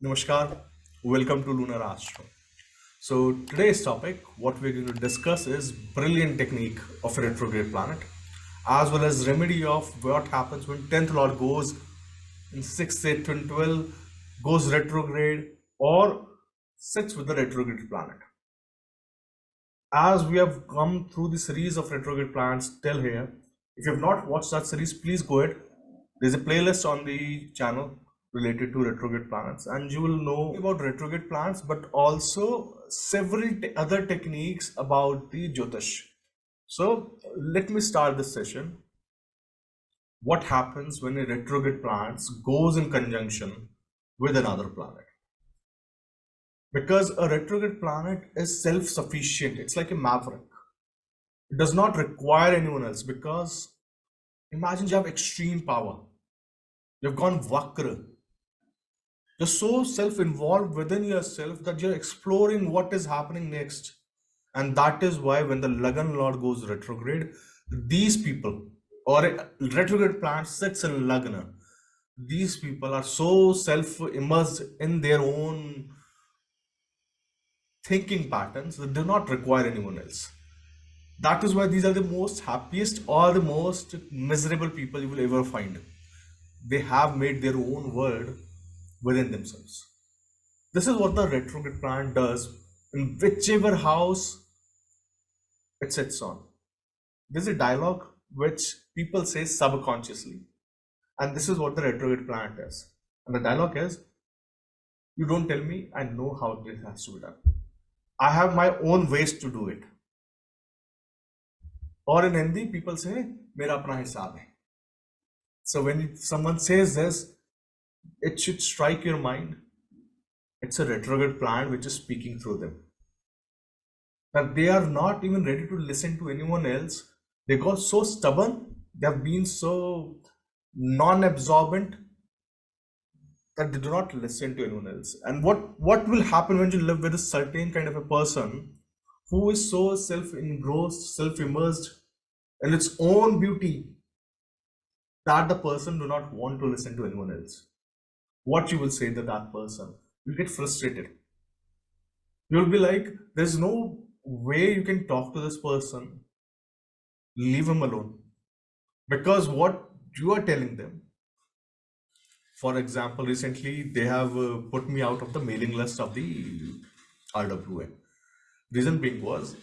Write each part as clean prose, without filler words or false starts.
Namaskar, welcome to Lunar Astro. So today's topic, what we're going to discuss is brilliant technique of a retrograde planet, as well as remedy of what happens when 10th lord goes in 6th, 8th, and 12, goes retrograde or sits with the retrograde planet. As we have come through the series of retrograde planets till here, if you have not watched that series, please go ahead. There's a playlist on the channel related to retrograde planets, and you will know about retrograde planets, but also several other techniques about the Jyotish. So let me start this session. What happens when a retrograde planet goes in conjunction with another planet? Because a retrograde planet is self-sufficient, it's like a maverick. It does not require anyone else, because imagine you have extreme power. You've gone vakra. You're so self-involved within yourself that you're exploring what is happening next. And that is why when the Lagna Lord goes retrograde, these people, or a retrograde planet sits in Lagna, these people are so self-immersed in their own thinking patterns that do not require anyone else. That is why these are the most happiest or the most miserable people you will ever find. They have made their own world within themselves. This is what the retrograde planet does in whichever house it sits on. There's a dialogue which people say subconsciously, and this is what the retrograde planet is. And the dialogue is, you don't tell me, I know how this has to be done. I have my own ways to do it. Or in Hindi, people say, Mera apna hisab hai. So when someone says this, it should strike your mind. It's a retrograde planet which is speaking through them. That they are not even ready to listen to anyone else. They got so stubborn, they have been so non-absorbent that they do not listen to anyone else. And what will happen when you live with a certain kind of a person who is so self-engrossed, self-immersed in its own beauty, that the person do not want to listen to anyone else? What you will say to that person? You get frustrated. You'll be like, there's no way you can talk to this person. Leave him alone. Because what you are telling them, for example, recently they have put me out of the mailing list of the RWA. Reason being was,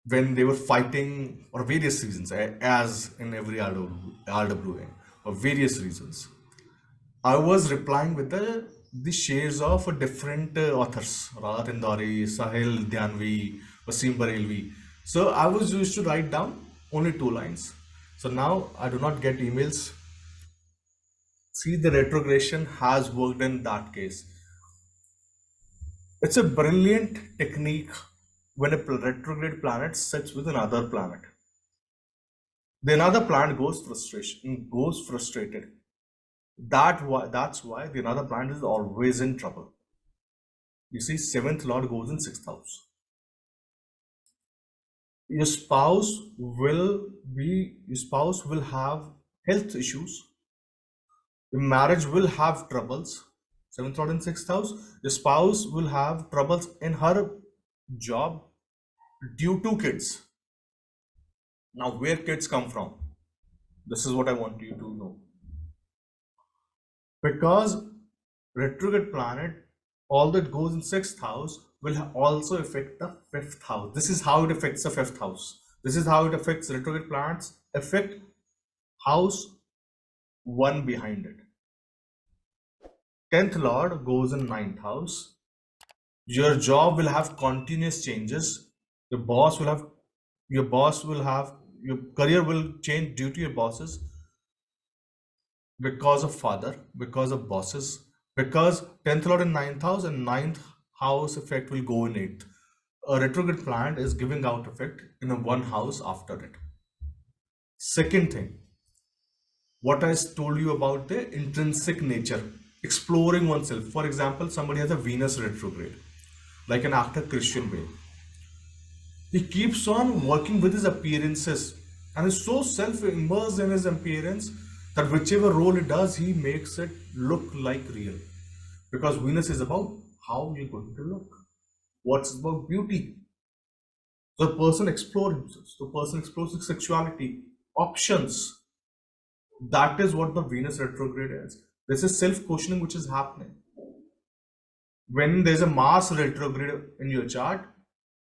when they were fighting for various reasons, as in every RWA, for various reasons, I was replying with the shares of different authors, Rahat Indori, Sahil Dhyanvi, Wasim Barelvi. So I was used to write down only 2 lines. So now I do not get emails. See, the retrogression has worked in that case. It's a brilliant technique when a retrograde planet sits with another planet. The another planet goes frustrated. That's why the another planet is always in trouble. You see, 7th lord goes in 6th house. Your spouse will have health issues. Your marriage will have troubles. 7th lord in 6th house. Your spouse will have troubles in her job due to kids. Now, where kids come from? This is what I want you to know. Because retrograde planet, all that goes in 6th house will also affect the 5th house. This is how it affects the 5th house. This is how it affects retrograde planets, affect house 1 behind it. 10th lord goes in 9th house. Your job will have continuous changes. Your career will change due to your bosses, because of father, because of bosses, because 10th lord in 9th house and 9th house effect will go in 8th. A retrograde planet is giving out effect in a 1 house after it. Second thing, what I told you about the intrinsic nature, exploring oneself. For example, somebody has a Venus retrograde, like an actor Christian Bale. He keeps on working with his appearances and is so self-immersed in his appearance that whichever role he does, he makes it look like real. because Venus is about how you're going to look, what's about beauty. The person explores himself, the person explores his sexuality, options. That is what the Venus retrograde is. This is self-questioning which is happening. When there's a Mars retrograde in your chart,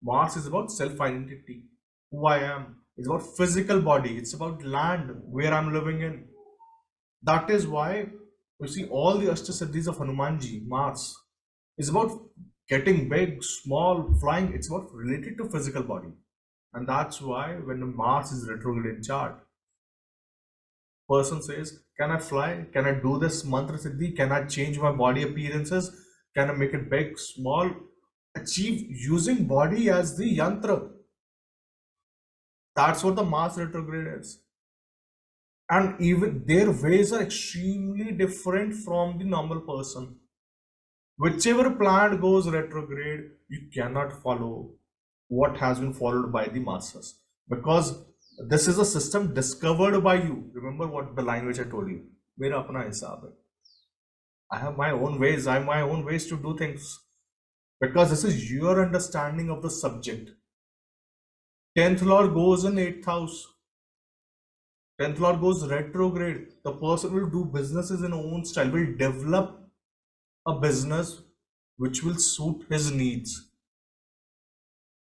Mars is about self-identity, who I am. It's about physical body. It's about land, where I'm living in. That is why you see all the Ashtasiddhis of Hanumanji, Mars, is about getting big, small, flying. It's about related to physical body. And that's why when the Mars is retrograde in chart, person says, can I fly? Can I do this mantra siddhi? Can I change my body appearances? Can I make it big, small? Achieve using body as the yantra. That's what the Mars retrograde is. And even their ways are extremely different from the normal person. Whichever planet goes retrograde, you cannot follow what has been followed by the masses, because this is a system discovered by you. Remember what the line which I told you. Mera apna hisab hai. I have my own ways. I have my own ways to do things, because this is your understanding of the subject. 10th lord goes in 8th house. 10th lord goes retrograde. The person will do businesses in own style, will develop a business which will suit his needs.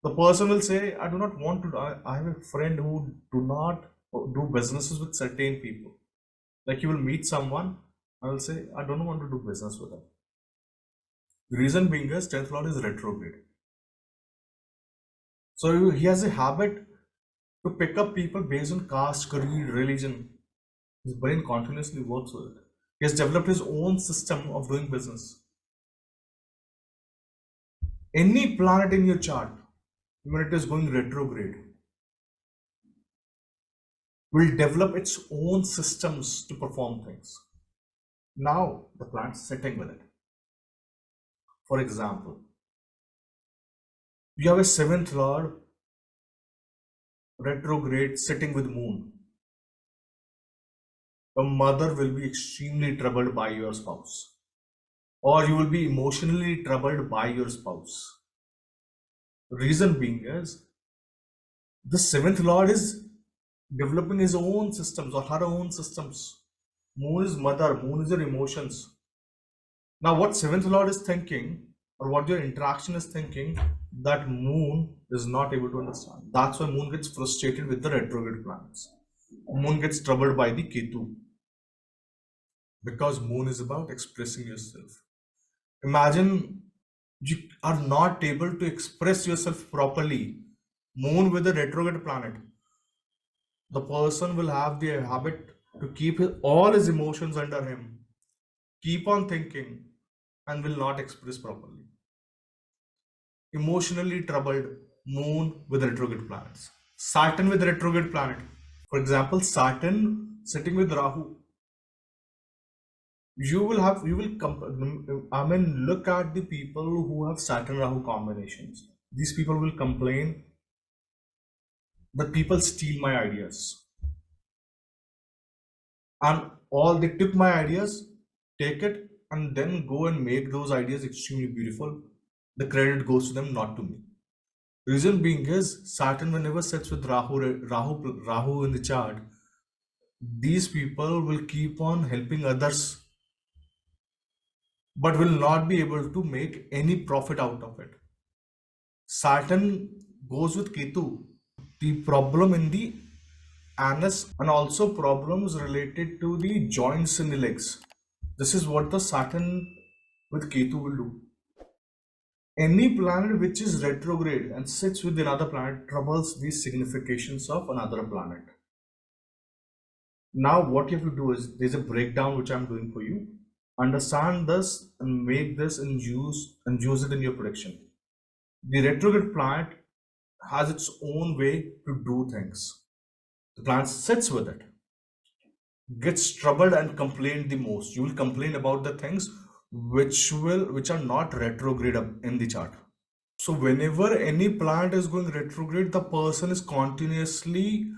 The person will say, I do not want to. I have a friend who do not do businesses with certain people. Like you will meet someone, I will say, I don't want to do business with them. The reason being is 10th lord is retrograde. So he has a habit to pick up people based on caste, creed, religion. His brain continuously works with it. He has developed his own system of doing business. Any planet in your chart, when it is going retrograde, will develop its own systems to perform things. Now the planet's sitting with it. For example, you have a 7th lord retrograde sitting with moon. The mother will be extremely troubled by your spouse, or you will be emotionally troubled by your spouse. Reason being is the 7th lord is developing his own systems or her own systems. Moon is mother, moon is your emotions. Now what 7th lord is thinking, or what your interaction is thinking, that moon is not able to understand. That's why moon gets frustrated with the retrograde planets. Moon gets troubled by the Ketu, because moon is about expressing yourself. Imagine you are not able to express yourself properly. Moon with a retrograde planet, the person will have the habit to keep all his emotions under him, keep on thinking, and will not express properly. Emotionally troubled, moon with retrograde planets. Saturn with retrograde planet. For example, Saturn sitting with Rahu. Look at the people who have Saturn Rahu combinations. These people will complain that people steal my ideas. And all they took my ideas, take it, and then go and make those ideas extremely beautiful. The credit goes to them, not to me. Reason being is Saturn, whenever sits with Rahu in the chart, these people will keep on helping others, but will not be able to make any profit out of it. Saturn goes with Ketu. The problem in the anus, and also problems related to the joints in the legs. This is what the Saturn with Ketu will do. Any planet which is retrograde and sits with another planet troubles the significations of another planet. Now what you have to do is, there's a breakdown which I'm doing for you. Understand this and make this and use it in your prediction. The retrograde planet has its own way to do things. The planet sits with it, gets troubled and complain the most. You will complain about the things which are not retrograde in the chart. So whenever any planet is going retrograde, the person is continuously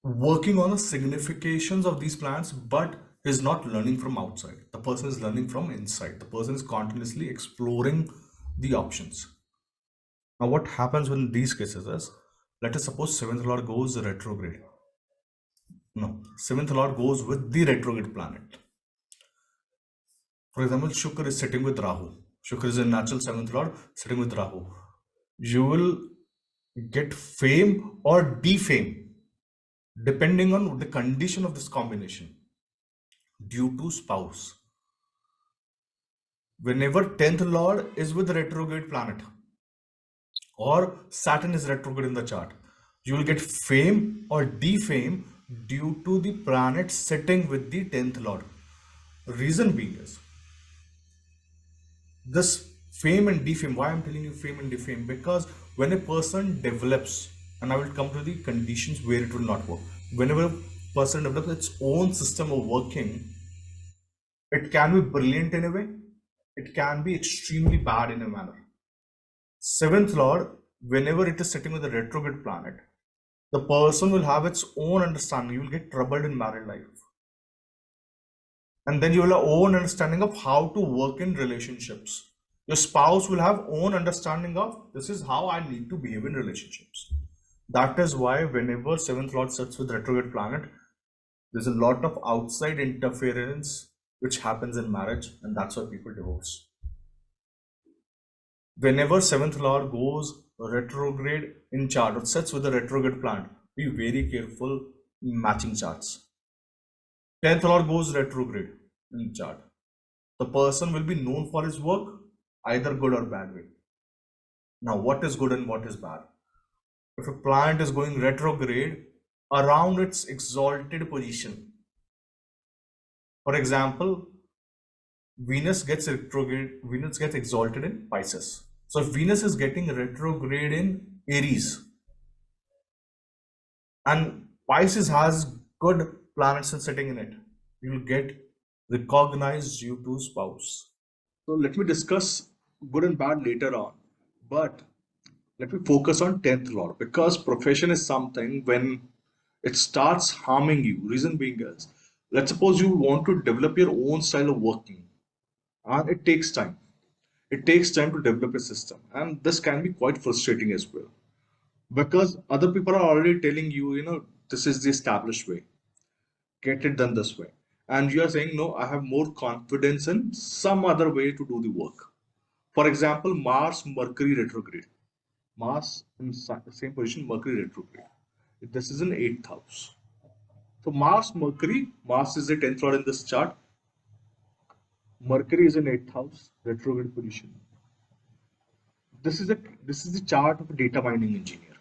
working on the significations of these planets, but is not learning from outside. The person is learning from inside. The person is continuously exploring the options. Now, what happens in these cases is, let us suppose seventh lord goes retrograde. No, seventh lord goes with the retrograde planet. For example, Shukra is sitting with Rahu. Shukra is a natural seventh lord sitting with Rahu. You will get fame or defame depending on the condition of this combination due to spouse. Whenever 10th lord is with the retrograde planet or Saturn is retrograde in the chart, you will get fame or defame due to the planet sitting with the 10th lord. Reason being is this fame and defame. Why I'm telling you fame and defame? Because when a person develops, and I will come to the conditions where it will not work. Whenever a person develops its own system of working, it can be brilliant in a way, it can be extremely bad in a manner. Seventh lord, whenever it is sitting with a retrograde planet, the person will have its own understanding. You will get troubled in married life. And then you will have own understanding of how to work in relationships. Your spouse will have own understanding of this is how I need to behave in relationships. That is why whenever seventh lord sits with retrograde planet, there's a lot of outside interference which happens in marriage, and that's why people divorce. Whenever seventh lord goes retrograde in chart or sets with a retrograde planet, be very careful in matching charts. 10th lord goes retrograde in chart. The person will be known for his work, either good or bad way. Now, what is good and what is bad? If a planet is going retrograde around its exalted position, for example, Venus gets retrograde, Venus gets exalted in Pisces. So if Venus is getting retrograde in Aries and Pisces has good planets sitting in it, you will get recognized due to spouse. So let me discuss good and bad later on, but let me focus on 10th lord, because profession is something when it starts harming you. Reason being is, let's suppose you want to develop your own style of working, and it takes time. It takes time to develop a system, and this can be quite frustrating as well, because other people are already telling you, this is the established way, get it done this way, and you are saying, no, I have more confidence in some other way to do the work. For example, Mars Mercury retrograde. Mars in same position, Mercury retrograde, this is in 8th house. So Mars Mercury, Mars is the 10th lord in this chart, Mercury is in 8th house retrograde position. This is the chart of a data mining engineer.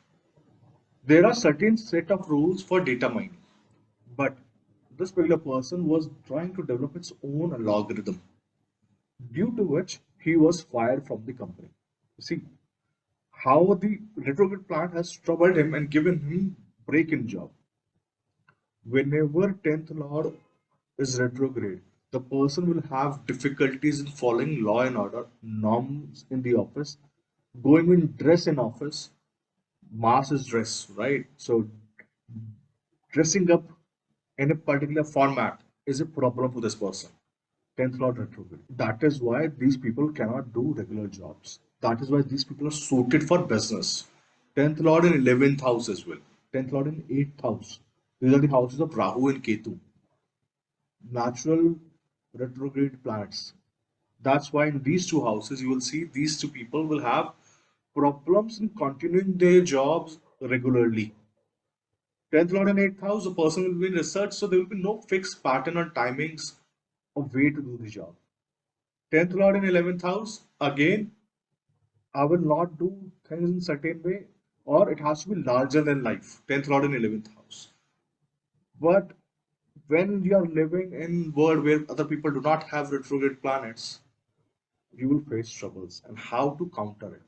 There are certain set of rules for data mining, but this particular person was trying to develop its own algorithm, due to which he was fired from the company. You see how the retrograde planet has troubled him and given him break in job. Whenever 10th lord is retrograde, the person will have difficulties in following law and order norms in the office, going in dress in office. Mars is dress, right? So dressing up in a particular format is a problem for this person. 10th lord retrograde. That is why these people cannot do regular jobs. That is why these people are suited for business. 10th lord in 11th house as well. 10th lord in 8th house. These are the houses of Rahu and Ketu, natural retrograde planets. That's why in these two houses, you will see these two people will have problems in continuing their jobs regularly. 10th lord in 8th house, the person will be in research, so there will be no fixed pattern or timings of way to do the job. 10th lord in 11th house, again, I will not do things in certain way, or it has to be larger than life. 10th lord in 11th house. But when you are living in world where other people do not have retrograde planets, you will face troubles and how to counter it.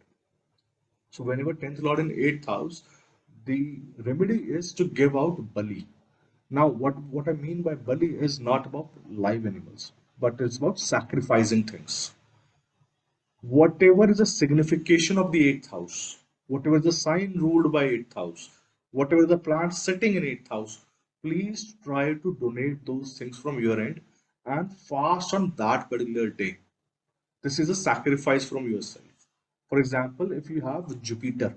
So whenever 10th lord in 8th house, the remedy is to give out bali. Now what I mean by bali is not about live animals, but it's about sacrificing things. Whatever is the signification of the 8th house, whatever is the sign ruled by 8th house, whatever the plant sitting in 8th house, please try to donate those things from your end and fast on that particular day. This is a sacrifice from yourself. For example, if you have Jupiter,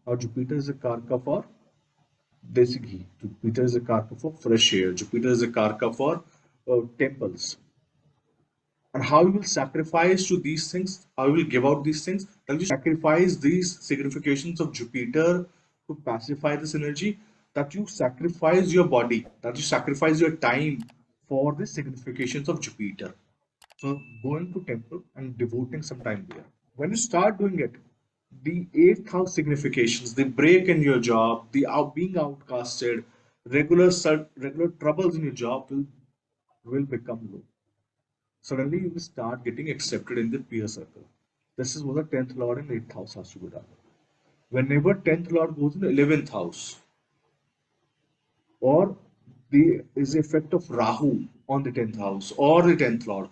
or Jupiter is a karka for desi ghee, Jupiter is a karka for fresh air, Jupiter is a karka for temples, and how you will sacrifice to these things, how you will give out these things, that you sacrifice these significations of Jupiter to pacify this energy, that you sacrifice your body, that you sacrifice your time for the significations of Jupiter. So going to temple and devoting some time there. When you start doing it, the eighth house significations, the break in your job, the being outcasted, regular troubles in your job will become low. Suddenly you will start getting accepted in the peer circle. This is what the 10th lord and 8th house has to go down. Whenever 10th lord goes in the 11th house, or the is the effect of Rahu on the 10th house or the 10th lord.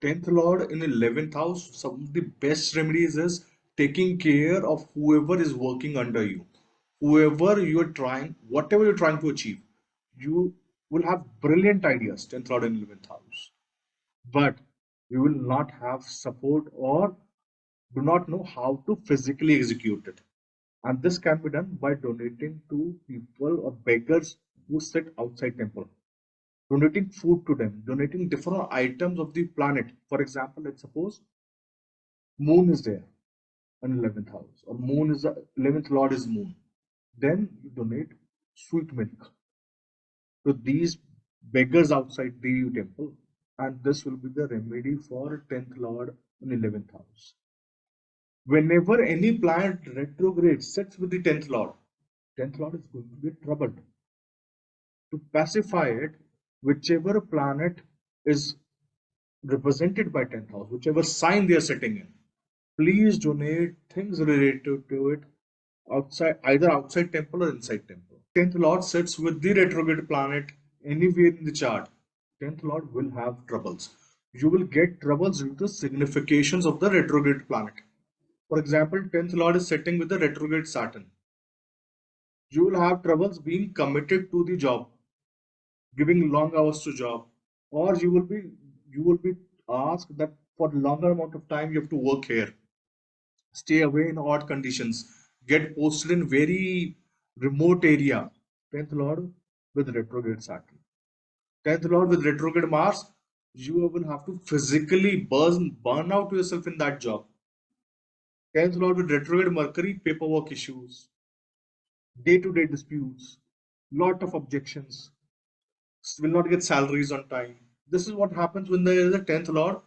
10th lord in 11th house, some of the best remedies is taking care of whoever is working under you. Whoever you are trying, whatever you're trying to achieve, you will have brilliant ideas, 10th lord in 11th house. But you will not have support or do not know how to physically execute it. And this can be done by donating to people or beggars who sit outside temple, donating food to them, donating different items of the planet. For example, let's suppose moon is there in 11th house, or moon is the 11th lord is moon. Then you donate sweet milk to these beggars outside the temple, and this will be the remedy for 10th lord in 11th house. Whenever any planet retrograde sets with the 10th lord is going to be troubled. To pacify it, whichever planet is represented by 10th house, whichever sign they are sitting in, please donate things related to it outside, either outside temple or inside temple. 10th lord sits with the retrograde planet anywhere in the chart. 10th lord will have troubles. You will get troubles due to significations of the retrograde planet. For example, 10th lord is sitting with the retrograde Saturn. You will have troubles being committed to the job, giving long hours to job, or you will be asked that for longer amount of time you have to work here, stay away in odd conditions, get posted in very remote area. 10th lord with retrograde Saturn, 10th lord with retrograde Mars, you will have to physically burn out yourself in that job. 10th lord with retrograde Mercury, paperwork issues, day-to-day disputes, lot of objections, will not get salaries on time. This is what happens when there is a 10th lord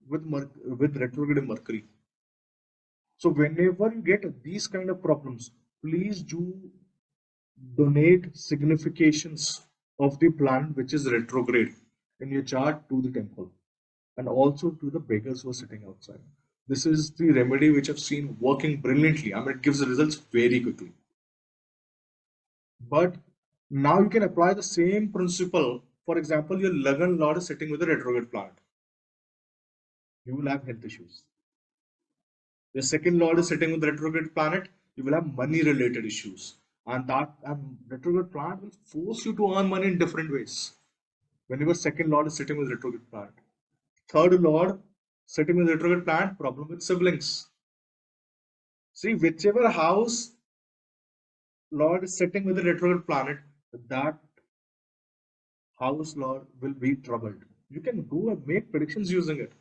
with retrograde Mercury. So whenever you get these kind of problems, please do donate significations of the planet which is retrograde in your chart to the temple, and also to the beggars who are sitting outside. This is the remedy which I've seen working brilliantly. I mean, it gives the results very quickly. But now you can apply the same principle. For example, your Lagna lord is sitting with a retrograde planet. You will have health issues. Your second lord is sitting with the retrograde planet. You will have money related issues. And retrograde planet will force you to earn money in different ways. When your second lord is sitting with retrograde planet. Third lord sitting with retrograde planet, problem with siblings. See, whichever house lord is sitting with the retrograde planet, that house lord will be troubled. You can go and make predictions using it,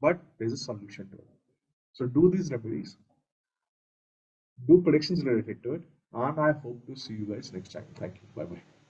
but there's a solution to it. So do these remedies, do predictions related to it, and I hope to see you guys next time. Thank you. Bye bye.